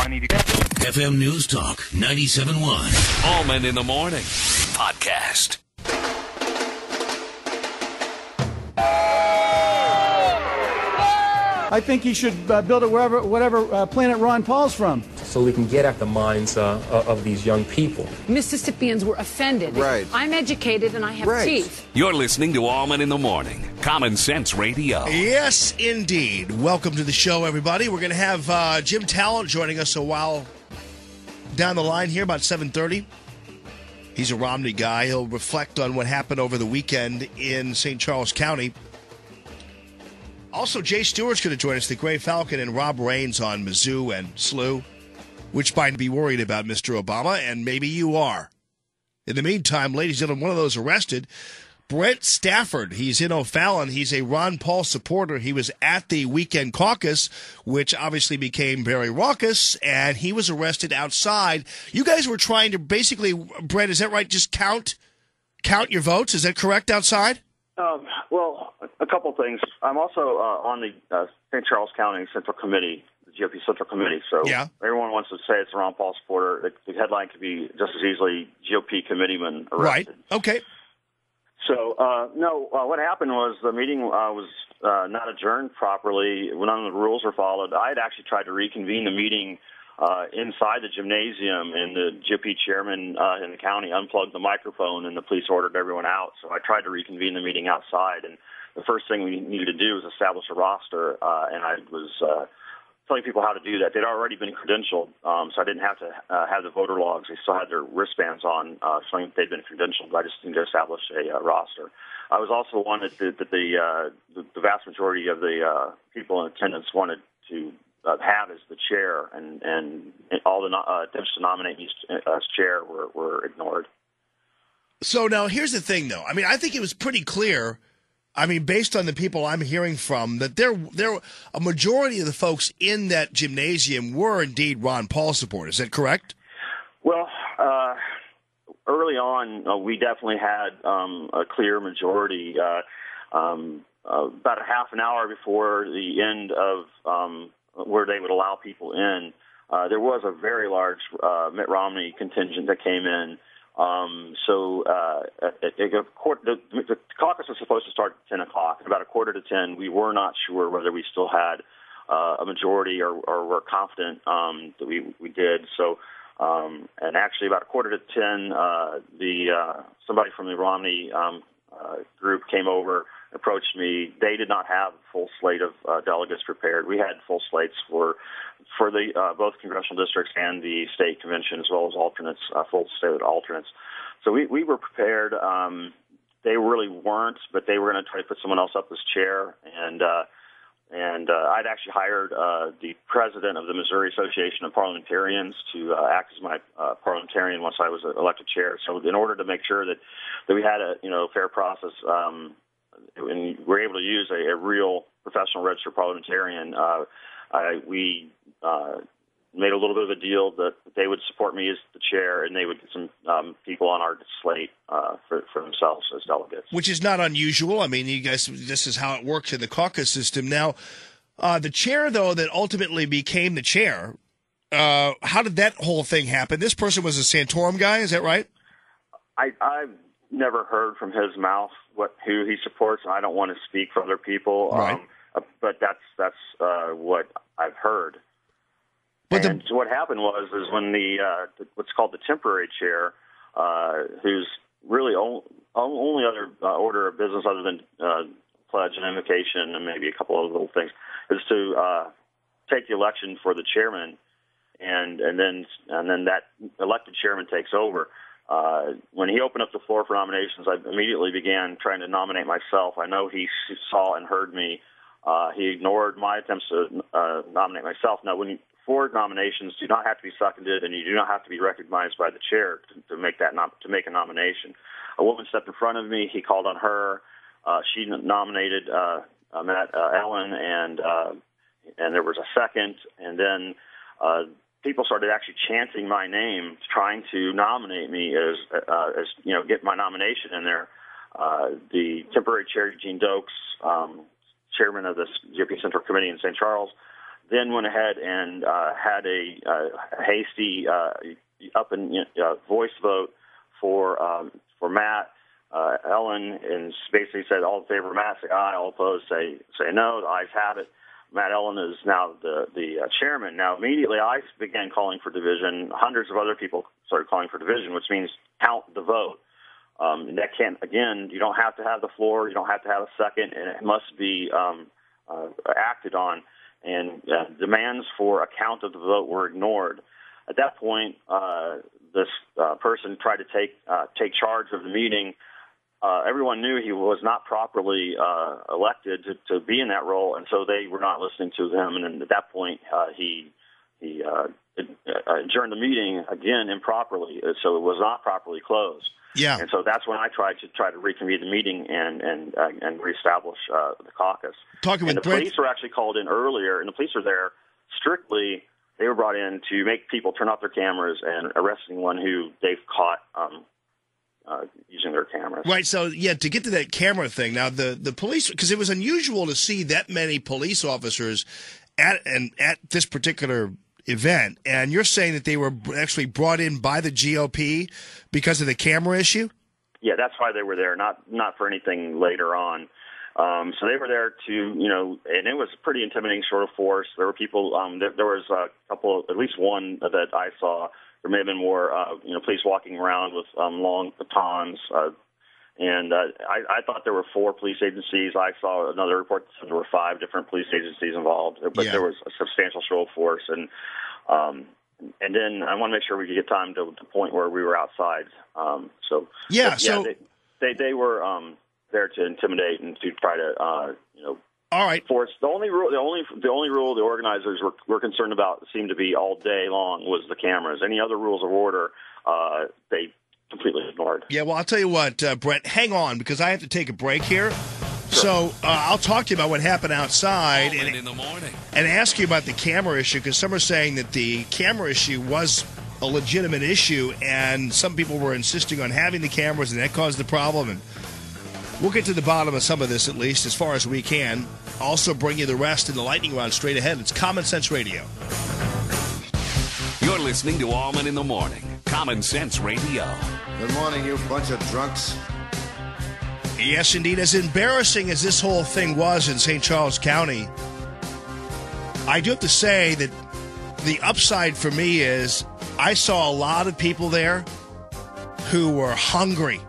I need to go. FM News Talk 97.1. Allman in the Morning podcast. I think he should build it whatever planet Ron Paul's from. So we can get at the minds of these young people. Mississippians were offended. Right. I'm educated and I have teeth. You're listening to Allman in the Morning. Common Sense Radio. Yes, indeed. Welcome to the show, everybody. We're going to have Jim Talent joining us a while down the line here, about 7:30. He's a Romney guy. He'll reflect on what happened over the weekend in St. Charles County. Also, Jay Stewart's going to join us, the Gray Falcon, and Rob Raines on Mizzou and SLU. Which might be worried about Mr. Obama, and maybe you are. In the meantime, ladies and gentlemen, one of those arrested, Brent Stafford. He's in O'Fallon. He's a Ron Paul supporter. He was at the weekend caucus, which obviously became very raucous, and he was arrested outside. You guys were trying to basically, Brent, is that right, just count your votes? Is that correct outside? Well, a couple things. I'm also on the St. Charles County Central Committee, the GOP Central Committee. So everyone wants to say it's a Ron Paul supporter. The headline could be just as easily GOP committeeman arrested. Right. Okay. So, what happened was the meeting was not adjourned properly. None of the rules were followed. I had actually tried to reconvene the meeting inside the gymnasium, and the GOP chairman in the county unplugged the microphone, and the police ordered everyone out. So I tried to reconvene the meeting outside, and the first thing we needed to do was establish a roster, and I was telling people how to do that. They'd already been credentialed, so I didn't have to have the voter logs. They still had their wristbands on, showing that they'd been credentialed, but I just needed to establish a roster. I was also one that the vast majority of the people in attendance wanted to have as the chair, and all the attempts to nominate me as chair were ignored. So now here's the thing, though. I mean, I think it was pretty clear. I mean, based on the people I'm hearing from, that there a majority of the folks in that gymnasium were indeed Ron Paul supporters. Is that correct? Well, early on, we definitely had a clear majority. About a half an hour before the end of where they would allow people in, there was a very large Mitt Romney contingent that came in. The caucus was supposed to start at 10 o'clock. At about 9:45, we were not sure whether we still had a majority or were confident that we did. So, and actually about 9:45, somebody from the Romney group came over, approached me. They did not have a full slate of delegates prepared. We had full slates for the both congressional districts and the state convention, as well as alternates, full slate of alternates. So we were prepared. They really weren't, but they were going to try to put someone else up as chair. And I'd actually hired the president of the Missouri Association of Parliamentarians to act as my parliamentarian once I was elected chair. So in order to make sure that we had a fair process, and we're able to use a real professional registered parliamentarian, we made a little bit of a deal that they would support me as the chair, and they would get some people on our slate for themselves as delegates. Which is not unusual. I mean, you guys, this is how it works in the caucus system. Now, the chair, though, that ultimately became the chair, how did that whole thing happen? This person was a Santorum guy, is that right? I've never heard from his mouth who he supports. I don't want to speak for other people, right. But that's what I've heard. But so what happened was when the what's called the temporary chair, who's really only other order of business other than pledge and invocation and maybe a couple of little things, is to take the election for the chairman, and then that elected chairman takes over. When he opened up the floor for nominations, I immediately began trying to nominate myself. I know he saw and heard me. He ignored my attempts to nominate myself. Now, four nominations do not have to be seconded, and you do not have to be recognized by the chair to make a nomination. A woman stepped in front of me. He called on her. She nominated Ellen, and there was a second, and then people started actually chanting my name, trying to nominate me as get my nomination in there. The temporary chair, Eugene Dokes, chairman of the GOP Central Committee in St. Charles, then went ahead and had a hasty voice vote for Matt. Ellen and basically said all in favor of Matt say aye, all opposed say no. The ayes have it. Matt Ellen is now the chairman. Now immediately I began calling for division. Hundreds of other people started calling for division, which means count the vote. That can't, again, you don't have to have the floor, you don't have to have a second, and it must be acted on. And demands for a count of the vote were ignored. At that point, this person tried to take charge of the meeting. Everyone knew he was not properly elected to be in that role, and so they were not listening to him. And then at that point, he adjourned the meeting again improperly, so it was not properly closed. Yeah. And so that's when I tried to reconvene the meeting and reestablish the caucus. The police were actually called in earlier, and the police were there strictly. They were brought in to make people turn off their cameras and arresting one who they've caught using their cameras. Right. So, yeah, to get to that camera thing, now the police, because it was unusual to see that many police officers at this particular event, and you're saying that they were actually brought in by the GOP because of the camera issue? Yeah, that's why they were there, not for anything later on. So they were there to, and it was a pretty intimidating sort of force. There were people, there was a couple, at least one that I saw. There may have been more, police walking around with long batons. And I thought there were 4 police agencies. I saw another report that said there were 5 different police agencies involved. But There was a substantial show of force. And then I want to make sure we could get time to the point where we were outside. They were there to intimidate and to try to, all right. force. The only rule the organizers were concerned about seemed to be all day long was the cameras. Any other rules of order, they completely ignored. Yeah, well, I'll tell you what, Brent, hang on, because I have to take a break here. Sure. So I'll talk to you about what happened outside in the morning and ask you about the camera issue, because some are saying that the camera issue was a legitimate issue, and some people were insisting on having the cameras, and that caused the problem. And we'll get to the bottom of some of this, at least, as far as we can. Also bring you the rest in the lightning round straight ahead. It's Common Sense Radio. You're listening to Allman in the Morning. Common Sense Radio. Good morning, you bunch of drunks. Yes, indeed. As embarrassing as this whole thing was in St. Charles County, I do have to say that the upside for me is I saw a lot of people there who were hungry.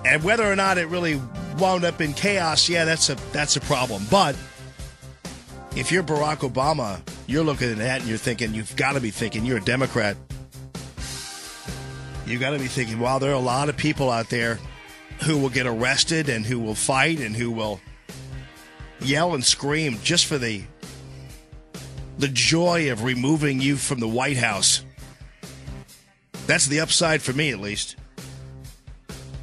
And whether or not it really wound up in chaos, yeah, that's a problem. But if you're Barack Obama, you're looking at that and you've got to be thinking, you're a Democrat. You've got to be thinking, wow, there are a lot of people out there who will get arrested and who will fight and who will yell and scream just for the joy of removing you from the White House. That's the upside for me, at least.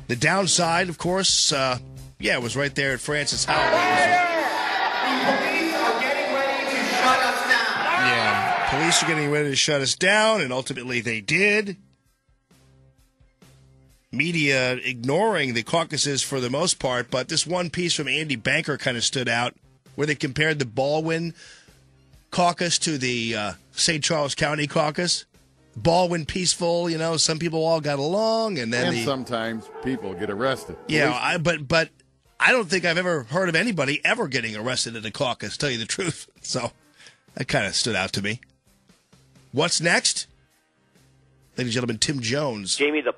The downside, of course, it was right there at Francis Howell. Police are getting ready to shut us down. Yeah, police are getting ready to shut us down, and ultimately they did. Media ignoring the caucuses for the most part, but this one piece from Andy Banker kind of stood out, where they compared the Baldwin caucus to the St. Charles County caucus. Baldwin peaceful, some people all got along, and then sometimes people get arrested. Yeah, but I don't think I've ever heard of anybody ever getting arrested at a caucus, tell you the truth. So that kind of stood out to me. What's next? Ladies and gentlemen, Tim Jones. Jamie, the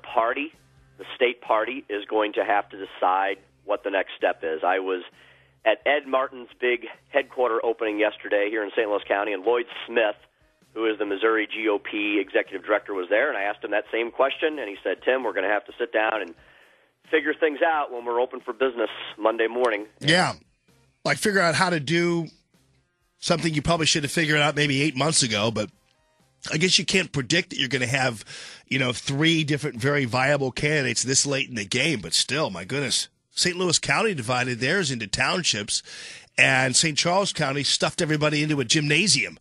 state party, is going to have to decide what the next step is. I was at Ed Martin's big headquarter opening yesterday here in St. Louis County, and Lloyd Smith, who is the Missouri GOP executive director, was there, and I asked him that same question, and he said, Tim, we're going to have to sit down and figure things out when we're open for business Monday morning. Yeah, like figure out how to do something you probably should have figured out maybe 8 months ago, but I guess you can't predict that you're going to have, 3 different very viable candidates this late in the game, but still, my goodness. St. Louis County divided theirs into townships, and St. Charles County stuffed everybody into a gymnasium.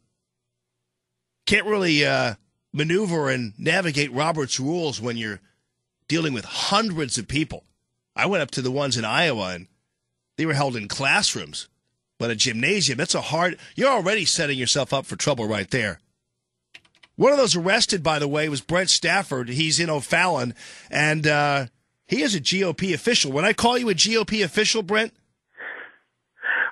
Can't really maneuver and navigate Robert's rules when you're dealing with hundreds of people. I went up to the ones in Iowa, and they were held in classrooms. But a gymnasium, you're already setting yourself up for trouble right there. One of those arrested, by the way, was Brent Stafford. He's in O'Fallon, and he is a GOP official. When I call you a GOP official, Brent?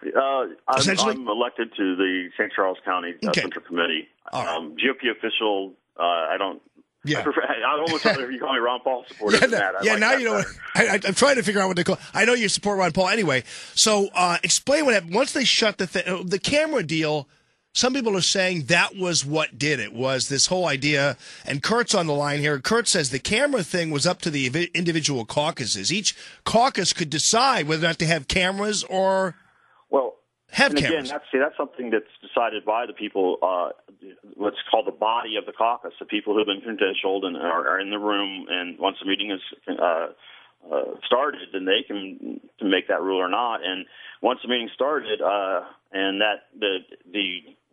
I'm elected to the St. Charles County Central Committee. Right. GOP official, I don't. Yeah. I almost rather if you call me Ron Paul supporter than that. Now you know. I'm trying to figure out what to call. I know you support Ron Paul anyway. So explain what happened. Once they shut the camera deal, some people are saying that was what did it. Was this whole idea? And Kurt's on the line here. Kurt says the camera thing was up to the individual caucuses. Each caucus could decide whether or not to have cameras or have cameras. Again, that's something that's decided by the people. What's called the body of the caucus, the people who have been credentialed and are in the room. And once the meeting is started, then they can make that rule or not. And once the meeting started, and that the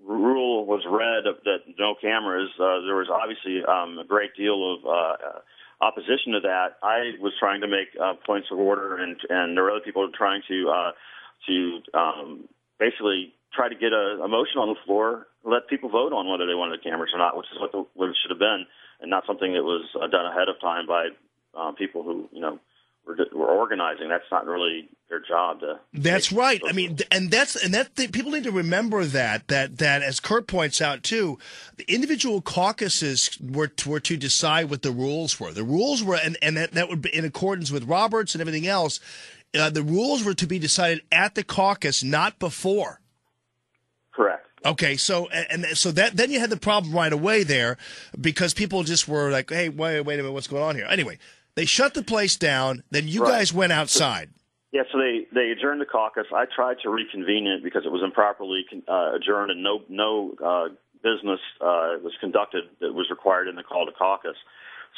rule was read that no cameras, there was obviously a great deal of opposition to that. I was trying to make points of order, and there were other people trying to basically try to get a motion on the floor, let people vote on whether they wanted cameras or not, which is what it should have been, and not something that was done ahead of time by people who were organizing. That's not really their job. That's right. I mean, people need to remember that as Kurt points out too, the individual caucuses were to decide what the rules were. The rules were, and that would be in accordance with Roberts and everything else. The rules were to be decided at the caucus, not before. Correct. Okay, so then you had the problem right away there because people just were like, "Hey, wait a minute, what's going on here?" Anyway, they shut the place down. Then you guys went outside. Yeah, so they adjourned the caucus. I tried to reconvene it because it was improperly adjourned and no business was conducted that was required in the call to caucus.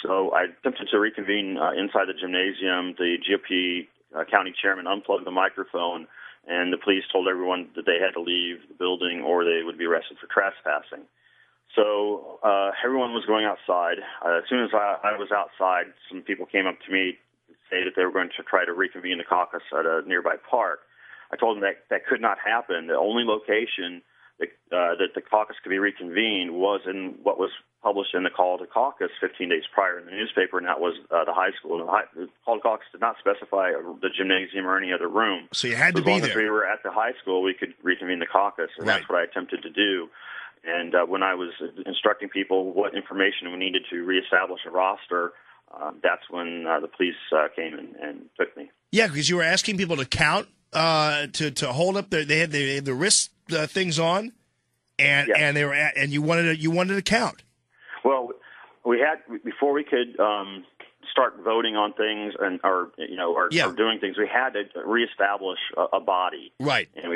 So I attempted to reconvene inside the gymnasium. The GOP county chairman unplugged the microphone, and the police told everyone that they had to leave the building or they would be arrested for trespassing. So everyone was going outside. As soon as I was outside, some people came up to me to say that they were going to try to reconvene the caucus at a nearby park. I told them that could not happen. The only location that the caucus could be reconvened was in what was published in the call to caucus 15 days prior in the newspaper, and that was the high school. The call to caucus did not specify the gymnasium or any other room. So you had to be there. As long as we were at the high school, we could reconvene the caucus, and that's what I attempted to do. And when I was instructing people what information we needed to reestablish a roster, that's when the police came and took me. Yeah, because you were asking people to count, to hold up they had the wrist things on, and they were and you wanted to count. Well, we had before we could start voting on things or doing things, we had to reestablish a body. Right. And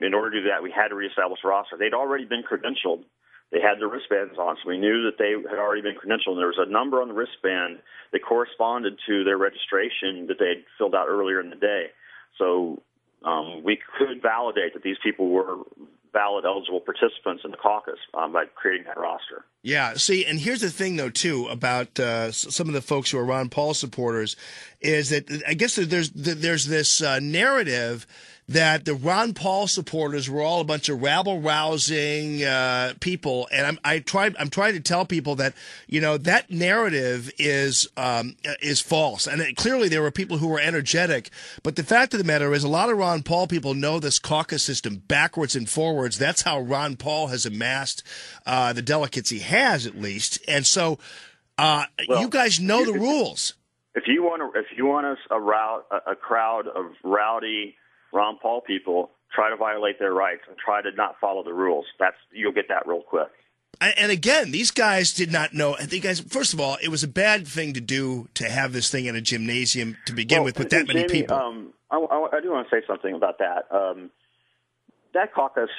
in order to do that, we had to reestablish a roster. They'd already been credentialed. They had the wristbands on, so we knew that they had already been credentialed. And there was a number on the wristband that corresponded to their registration that they had filled out earlier in the day. So we could validate that these people were valid, eligible participants in the caucus by creating that roster. Yeah, see, and here's the thing, though, too, about some of the folks who are Ron Paul supporters, is that I guess there's this narrative that the Ron Paul supporters were all a bunch of rabble-rousing people, and I'm trying to tell people that that narrative is false, and clearly there were people who were energetic, but the fact of the matter is a lot of Ron Paul people know this caucus system backwards and forwards. That's how Ron Paul has amassed the delegates he has, at least, and so you guys know the rules. If you want a crowd of rowdy Ron Paul people, try to violate their rights and try to not follow the rules. You'll get that real quick. And again, these guys did not know. First of all, it was a bad thing to do to have this thing in a gymnasium to begin with that many people. I do want to say something about that. That caucus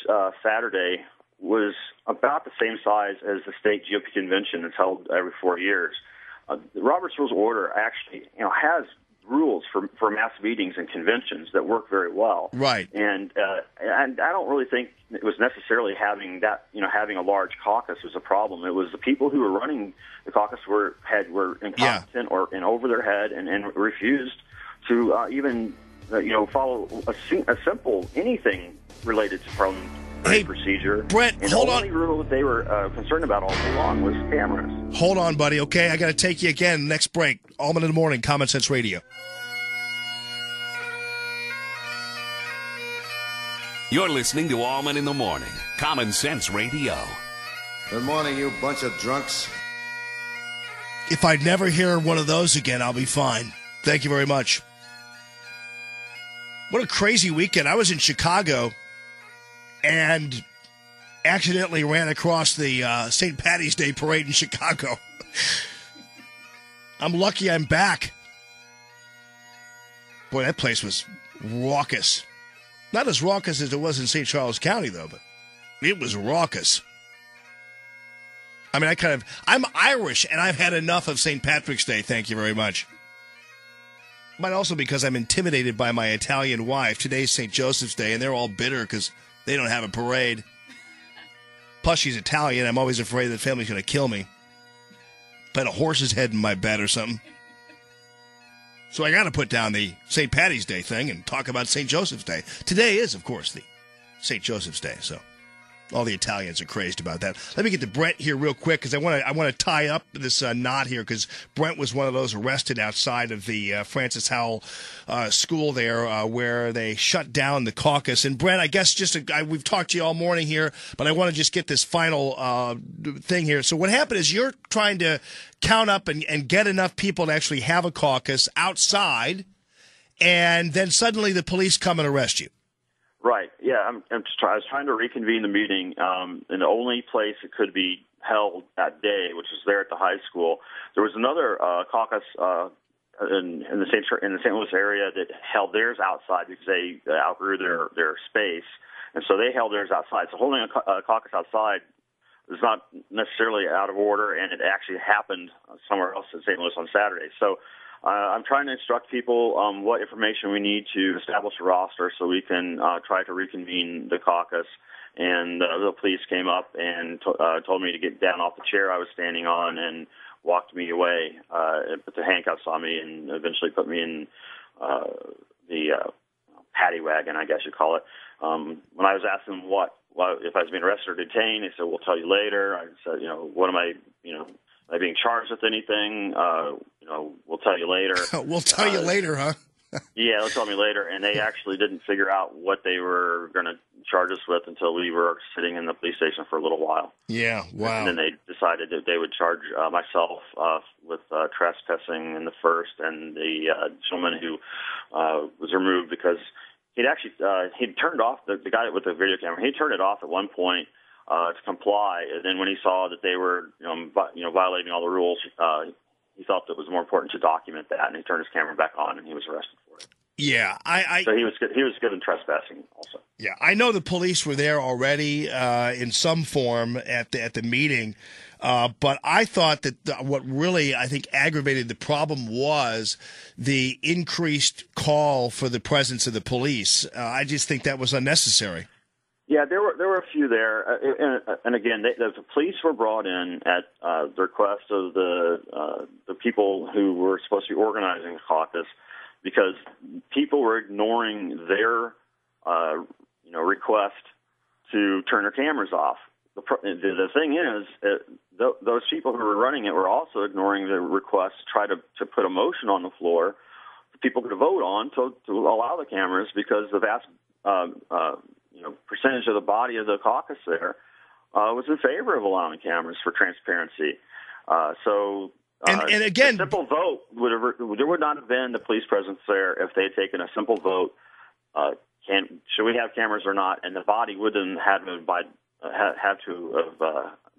Saturday was about the same size as the state GOP convention that's held every 4 years. The Roberts Rules of Order actually, has rules for mass meetings and conventions that work very well. Right. And I don't really think it was necessarily having a large caucus was a problem. It was the people who were running the caucus were incompetent or in over their head and refused to even follow a simple anything related to parliamentary procedure. Brent, and hold the on. only rule that they were concerned about all along was cameras. Hold on, buddy, okay? I got to take you again. Next break. Allman in the Morning, Common Sense Radio. You're listening to Allman in the Morning, Common Sense Radio. Good morning, you bunch of drunks. If I never hear one of those again, I'll be fine. Thank you very much. What a crazy weekend. I was in Chicago and accidentally ran across the St. Patty's Day parade in Chicago. I'm lucky I'm back. Boy, that place was raucous. Not as raucous as it was in St. Charles County, though, but it was raucous. I mean, I'm Irish, and I've had enough of St. Patrick's Day, thank you very much. But also because I'm intimidated by my Italian wife. Today's St. Joseph's Day, and they're all bitter because they don't have a parade. Plus, she's Italian. I'm always afraid the family's going to kill me. Put a horse's head in my bed or something. So I got to put down the St. Patty's Day thing and talk about St. Joseph's Day. Today is, of course, the St. Joseph's Day, so all the Italians are crazy about that. Let me get to Brent here real quick because I want to tie up this knot here because Brent was one of those arrested outside of the Francis Howell school there where they shut down the caucus. And Brent, I guess we've talked to you all morning here, but I want to just get this final thing here. So what happened is you're trying to count up and get enough people to actually have a caucus outside, and then suddenly the police come and arrest you. Right. Yeah, I was trying to reconvene the meeting, and the only place it could be held that day, which was there at the high school. There was another caucus in the St. Louis area that held theirs outside because they outgrew their space, and so they held theirs outside. So holding a caucus outside is not necessarily out of order, and it actually happened somewhere else in St. Louis on Saturday. So I'm trying to instruct people what information we need to establish a roster so we can try to reconvene the caucus. And the police came up and told me to get down off the chair I was standing on and walked me away, and put the handcuffs on me, and eventually put me in the paddy wagon, I guess you call it. When I was asking if I was being arrested or detained, they said, "We'll tell you later." I said, what am I, am I being charged with anything? We'll tell you later. We'll tell you later, huh? Yeah, they'll tell me later. And they actually didn't figure out what they were going to charge us with until we were sitting in the police station for a little while. Yeah, wow. And then they decided that they would charge myself with trespassing in the first, and the gentleman who was removed because he'd turned off the guy with the video camera. He turned it off at one point to comply, and then when he saw that they were violating all the rules, he felt it was more important to document that, and he turned his camera back on, and he was arrested for it. Yeah, so he was given trespassing also. Yeah, I know the police were there already in some form at the meeting, but I thought that what really I think aggravated the problem was the increased call for the presence of the police. I just think that was unnecessary. Yeah, there were a few there, and again, the police were brought in at the request of the people who were supposed to be organizing the caucus, because people were ignoring their request to turn their cameras off. The thing is, those people who were running it were also ignoring the request to try to put a motion on the floor for people to vote on to allow the cameras, because the vast percentage of the body of the caucus there was in favor of allowing cameras for transparency. And again, a simple vote there would not have been the police presence there if they had taken a simple vote. Should we have cameras or not? And the body wouldn't have abide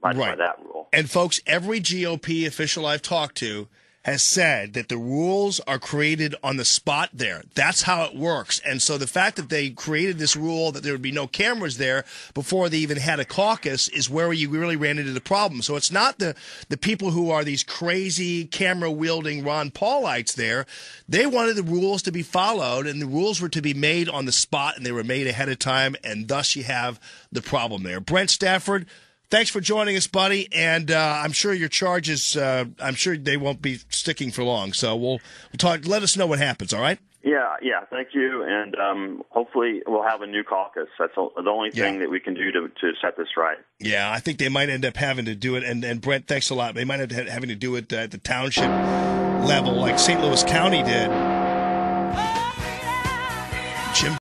by that rule. And folks, every GOP official I've talked to has said that the rules are created on the spot there. That's how it works. And so the fact that they created this rule that there would be no cameras there before they even had a caucus is where you really ran into the problem. So it's not the people who are these crazy camera-wielding Ron Paulites there. They wanted the rules to be followed, and the rules were to be made on the spot, and they were made ahead of time, and thus you have the problem there. Brent Stafford, thanks for joining us, buddy, and I'm sure your charges, I'm sure they won't be sticking for long. So we'll talk. Let us know what happens, all right? Yeah, thank you. And hopefully we'll have a new caucus. That's the only thing that we can do to set this right. Yeah, I think they might end up having to do it. And Brent, thanks a lot. They might end up having to do it at the township level like St. Louis County did.